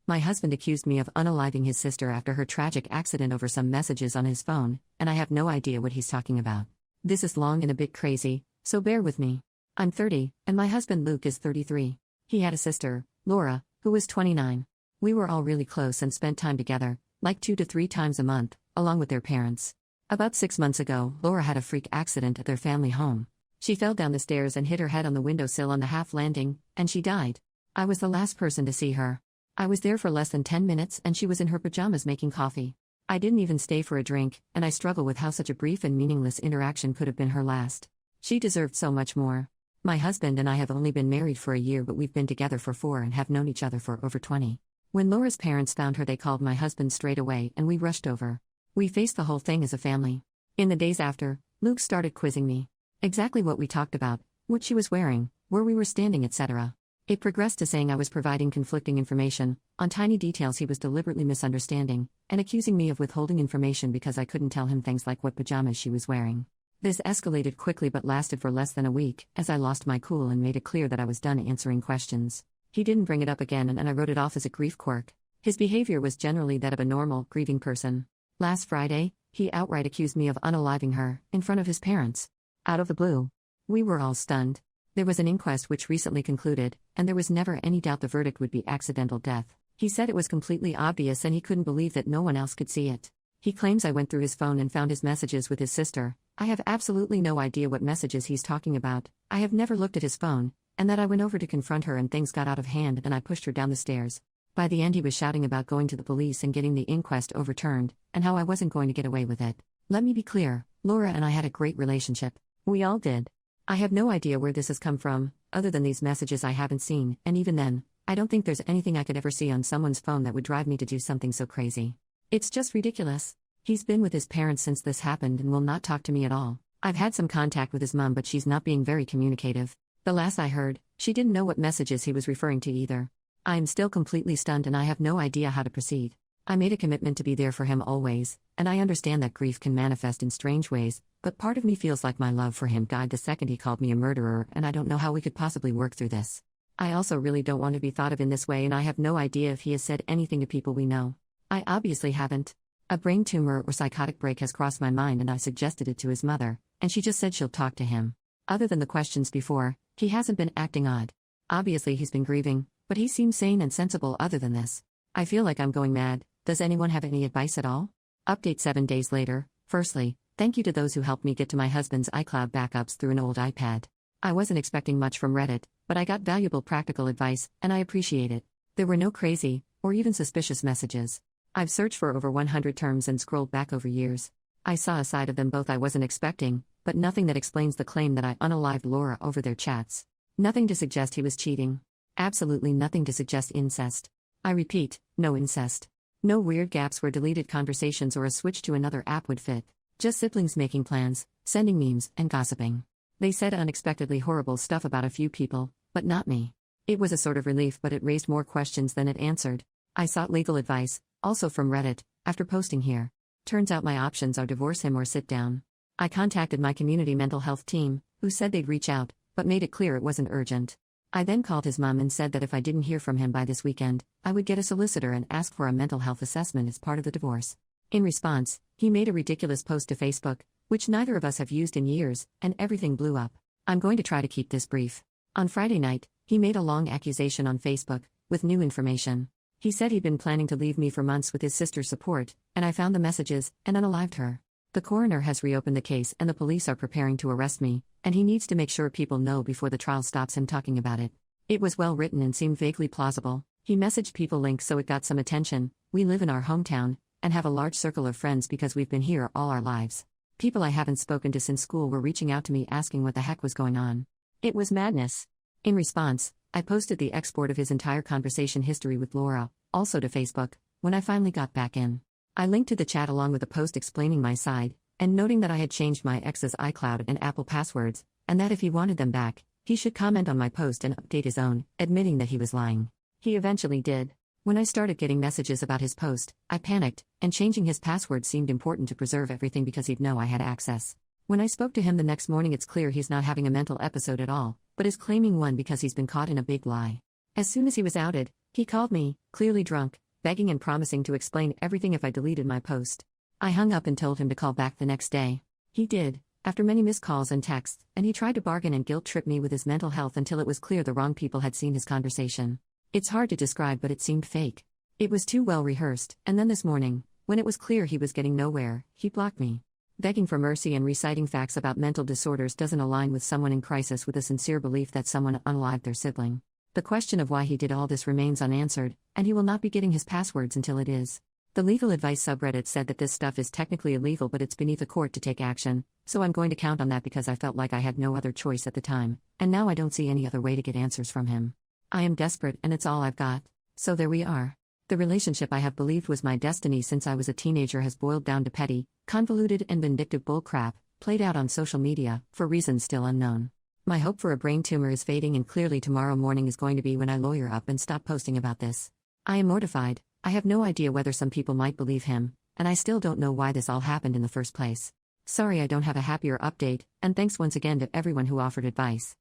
My husband accused me of unaliving his sister after her tragic accident over some messages on his phone, and I have no idea what he's talking about. This is long and a bit crazy, so bear with me. I'm 30, and my husband Luke is 33. He had a sister, Laura, who was 29. We were all really close and spent time together, like 2 to 3 times a month, along with their parents. About 6 months ago, Laura had a freak accident at their family home. She fell down the stairs and hit her head on the windowsill on the half landing, and she died. I was the last person to see her. I was there for less than 10 minutes and she was in her pajamas making coffee. I didn't even stay for a drink, and I struggle with how such a brief and meaningless interaction could have been her last. She deserved so much more. My husband and I have only been married for a year, but we've been together for 4 and have known each other for over 20. When Laura's parents found her, they called my husband straight away and we rushed over. We faced the whole thing as a family. In the days after, Luke started quizzing me. Exactly what we talked about, what she was wearing, where we were standing, etc. It progressed to saying I was providing conflicting information, on tiny details he was deliberately misunderstanding, and accusing me of withholding information because I couldn't tell him things like what pajamas she was wearing. This escalated quickly but lasted for less than a week, as I lost my cool and made it clear that I was done answering questions. He didn't bring it up again and I wrote it off as a grief quirk. His behavior was generally that of a normal, grieving person. Last Friday, he outright accused me of unaliving her, in front of his parents. Out of the blue. We were all stunned. There was an inquest which recently concluded, and there was never any doubt the verdict would be accidental death. He said it was completely obvious and he couldn't believe that no one else could see it. He claims I went through his phone and found his messages with his sister. I have absolutely no idea what messages he's talking about. I have never looked at his phone, and that I went over to confront her and things got out of hand and I pushed her down the stairs. By the end he was shouting about going to the police and getting the inquest overturned, and how I wasn't going to get away with it. Let me be clear, Laura and I had a great relationship. We all did. I have no idea where this has come from, other than these messages I haven't seen, and even then, I don't think there's anything I could ever see on someone's phone that would drive me to do something so crazy. It's just ridiculous. He's been with his parents since this happened and will not talk to me at all. I've had some contact with his mom, but she's not being very communicative. The last I heard, she didn't know what messages he was referring to either. I am still completely stunned and I have no idea how to proceed. I made a commitment to be there for him always, and I understand that grief can manifest in strange ways, but part of me feels like my love for him died the second he called me a murderer, and I don't know how we could possibly work through this. I also really don't want to be thought of in this way, and I have no idea if he has said anything to people we know. I obviously haven't. A brain tumor or psychotic break has crossed my mind and I suggested it to his mother, and she just said she'll talk to him. Other than the questions before, he hasn't been acting odd. Obviously he's been grieving, but he seems sane and sensible other than this. I feel like I'm going mad. Does anyone have any advice at all? Update 7 days later. Firstly, thank you to those who helped me get to my husband's iCloud backups through an old iPad. I wasn't expecting much from Reddit, but I got valuable practical advice, and I appreciate it. There were no crazy, or even suspicious messages. I've searched for over 100 terms and scrolled back over years. I saw a side of them both I wasn't expecting, but nothing that explains the claim that I unalived Laura over their chats. Nothing to suggest he was cheating. Absolutely nothing to suggest incest. I repeat, no incest. No weird gaps where deleted conversations or a switch to another app would fit. Just siblings making plans, sending memes, and gossiping. They said unexpectedly horrible stuff about a few people, but not me. It was a sort of relief, but it raised more questions than it answered. I sought legal advice, also from Reddit, after posting here. Turns out my options are divorce him or sit down. I contacted my community mental health team, who said they'd reach out, but made it clear it wasn't urgent. I then called his mom and said that if I didn't hear from him by this weekend, I would get a solicitor and ask for a mental health assessment as part of the divorce. In response, he made a ridiculous post to Facebook, which neither of us have used in years, and everything blew up. I'm going to try to keep this brief. On Friday night, he made a long accusation on Facebook, with new information. He said he'd been planning to leave me for months with his sister's support, and I found the messages, and unalived her. The coroner has reopened the case and the police are preparing to arrest me, and he needs to make sure people know before the trial stops him talking about it. It was well written and seemed vaguely plausible. He messaged people links so it got some attention. We live in our hometown, and have a large circle of friends because we've been here all our lives. People I haven't spoken to since school were reaching out to me asking what the heck was going on. It was madness. In response, I posted the export of his entire conversation history with Laura, also to Facebook, when I finally got back in. I linked to the chat along with a post explaining my side, and noting that I had changed my ex's iCloud and Apple passwords, and that if he wanted them back, he should comment on my post and update his own, admitting that he was lying. He eventually did. When I started getting messages about his post, I panicked, and changing his password seemed important to preserve everything because he'd know I had access. When I spoke to him the next morning, it's clear he's not having a mental episode at all, but is claiming one because he's been caught in a big lie. As soon as he was outed, He called me, clearly drunk, begging and promising to explain everything if I deleted my post. I hung up and told him to call back the next day. He did, after many missed calls and texts, and he tried to bargain and guilt-trip me with his mental health until it was clear the wrong people had seen his conversation. It's hard to describe, but it seemed fake. It was too well rehearsed, and then this morning, when it was clear he was getting nowhere, he blocked me. Begging for mercy and reciting facts about mental disorders doesn't align with someone in crisis with a sincere belief that someone unalived their sibling. The question of why he did all this remains unanswered, and he will not be getting his passwords until it is. The legal advice subreddit said that this stuff is technically illegal, but it's beneath a court to take action, so I'm going to count on that because I felt like I had no other choice at the time, and now I don't see any other way to get answers from him. I am desperate and it's all I've got. So there we are. The relationship I have believed was my destiny since I was a teenager has boiled down to petty, convoluted and vindictive bullcrap, played out on social media, for reasons still unknown. My hope for a brain tumor is fading, and clearly tomorrow morning is going to be when I lawyer up and stop posting about this. I am mortified. I have no idea whether some people might believe him, and I still don't know why this all happened in the first place. Sorry I don't have a happier update, and thanks once again to everyone who offered advice.